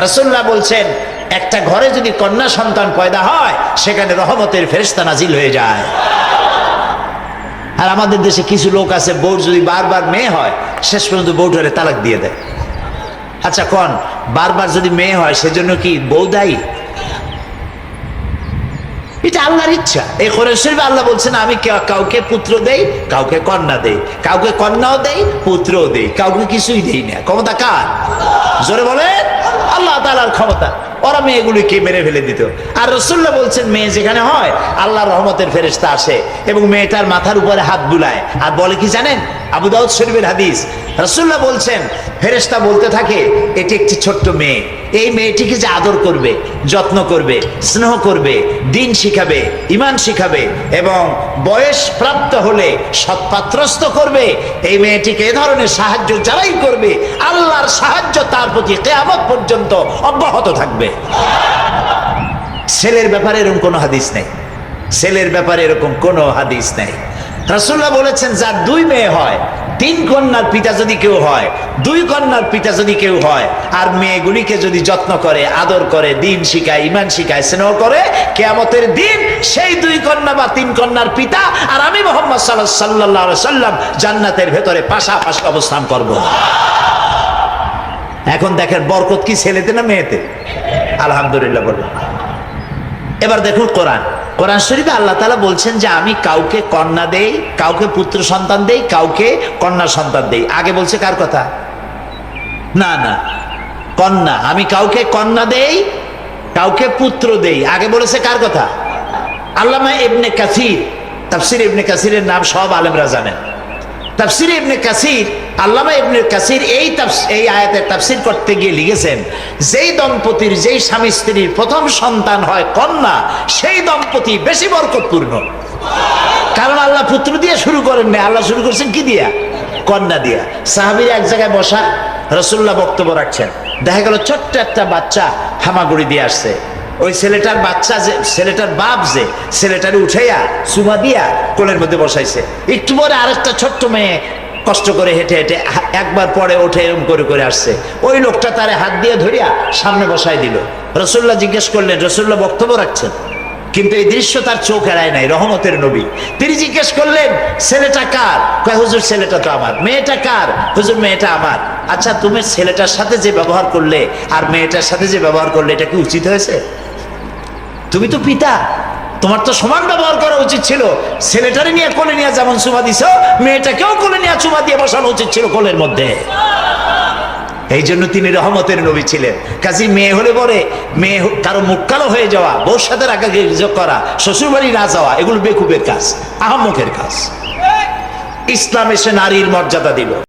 রাসূলুল্লাহ বলছেন একটা ঘরে যদি কন্যা সন্তান পয়দা হয় সেখানে রহমতের ফেরেশতা নাজিল হয়ে যায়। আর আমাদের দেশে কিছু লোক আছে, বউর যদি বারবার মেয়ে হয় শেষ পর্যন্ত বউটারে তালাক দিয়ে দেয়। আচ্ছা কোন বারবার যদি মেয়ে হয় সেজন্য কি বউ দায়ী? এটা আল্লাহর ইচ্ছা। এই কোরআন শরীফে আল্লাহ বলছেন আমি কাউকে পুত্র দেই, কাউকে কন্যা দেই, কাউকে কন্যাও দেই, পুত্রও দেই, কাউকে কিছুই দেই না। ক্ষমতা কার? জোরে বলেন। আল্লাহ তাআলার ক্ষমতা। ওরা মেয়েগুলিকে মেরে ফেলে দিত। আর রাসূলুল্লাহ বলছেন মেয়ে যেখানে হয় আল্লাহর রহমতের ফেরেশতা আসে এবং মেয়েটার মাথার উপরে হাত বুলায় আর বলে কি জানেন? আবু দাউদ শরীফের হাদিস, রাসূলুল্লাহ বলছেন ফেরেশতা বলতে থাকে এটি একটি ছোট্ট মেয়ে, এই মেয়েটিকে যে আদর করবে, যত্ন করবে, স্নেহ করবে, দিন শিখাবে, ঈমান শিখাবে এবং বয়স প্রাপ্ত হলে সৎপাত্রস্থ করবে, এই মেয়েটিকে এ ধরনের সাহায্য যারাই করবে আল্লাহর সাহায্য তার প্রতি কিয়ামত পর্যন্ত অব্যাহত থাকবে। ছেলের ব্যাপারে এরকম কোনো হাদিস নেই। ছেলের ব্যাপারে এরকম কোনো হাদিস নেই। রাসূলুল্লাহ বলেছেন যার দুই মেয়ে হয়, তিন কন্যার পিতা যদি কেউ হয়, দুই কন্যার পিতা যদি কেউ হয় আর মেয়েগুলিকে যদি যত্ন করে, আদর করে, দিন শিখায়, ঈমান শিখায়, স্নেহ করে, কিয়ামতের দিন সেই দুই কন্যা বা তিন কন্যার পিতা আর আমি মুহাম্মদ সাল্লাল্লাহু আলাইহি ওয়াসাল্লাম জান্নাতের ভেতরে পাশাপাশি অবস্থান করব। এখন দেখেন বরকত কি ছেলেতে না মেয়েতে? আলহামদুলিল্লাহ বলুন। এবার দেখুন কোরআন শরীফে আল্লাহ তাআলা বলছেন যে আমি কাউকে কন্যা দেই, কাউকে পুত্র সন্তান দেই, কাউকে কন্যা সন্তান দেই। আগে বলছে কার কথা? না না, কন্যা। আমি কাউকে কন্যা দেই, কাউকে পুত্র দেই। আগে বলেছে কার কথা? আল্লামা ইবনে কাসির, তাফসীর ইবনে কাসিরের নাম সব আলেমরা জানেন। তাফসীর ইবনে কাসির, আল্লামা ইবনে কাসির এই আয়াতের তাফসীর করতে গিয়ে লিখেছেন যেই দম্পতির, যেই স্বামী স্ত্রীর প্রথম সন্তান হয় কন্যা, সেই দম্পতি বেশি বরকতপূর্ণ। কারণ আল্লাহ পুত্র দিয়ে শুরু করেন না, আল্লাহ শুরু করছেন কি দিয়া? কন্যা দিয়া। সাহাবীরা এক জায়গায় বসা, রাসূলুল্লাহ বক্তব্য রাখছেন, দেখা গেল ছোট্ট একটা বাচ্চা হামাগুড়ি দিয়ে আসছে। ওই ছেলেটার বাচ্চা, যে ছেলেটার বাপ, যে ছেলেটারে উঠাইয়া চুমা দিয়া কোলের মধ্যে বসাইছে। একটু পরে আরেকটা ছোট্ট মেয়ে কষ্ট করে হেঁটে হেঁটে একবার পরে ওঠে এরকম করে করে আসছে। ওই লোকটা তারে হাত দিয়ে ধরিয়া সামনে বসাই দিল। রাসূলুল্লাহ জিজ্ঞেস করলেন, রাসূলুল্লাহ বক্তব্য রাখছেন কিন্তু এই দৃশ্য তার চোখ এড়ায় নাই, রহমতের নবী। তিনি জিজ্ঞেস করলেন ছেলেটা কার? কয় হুজুর ছেলেটা তো আমার। মেয়েটা কার? হুজুর মেয়েটা আমার। আচ্ছা তুমি ছেলেটার সাথে যে ব্যবহার করলে আর মেয়েটার সাথে যে ব্যবহার করলে এটা কি উচিত হয়েছে? তুমি তো পিতা, তোমার তো সমান ব্যবহার করা উচিত ছিল। ছেলেটারে নিয়ে কোলে নিয়ে যেমন চুমা দিছ, মেয়েটাকেও কোলে নিয়ে চুমা দিয়ে বসানো উচিত ছিল কোলের মধ্যে। এই জন্য তিনি রহমতের নবী ছিলেন। কাজী মেয়ে হলে পরে মেয়ে কারো মুখ কালো হয়ে যাওয়া, বউর সাথে রাগারাগি করা, শ্বশুর বাড়ি না যাওয়া, এগুলো বেকুবের কাজ, আহাম্মকের কাজ। ইসলাম এসে নারীর মর্যাদা দিল।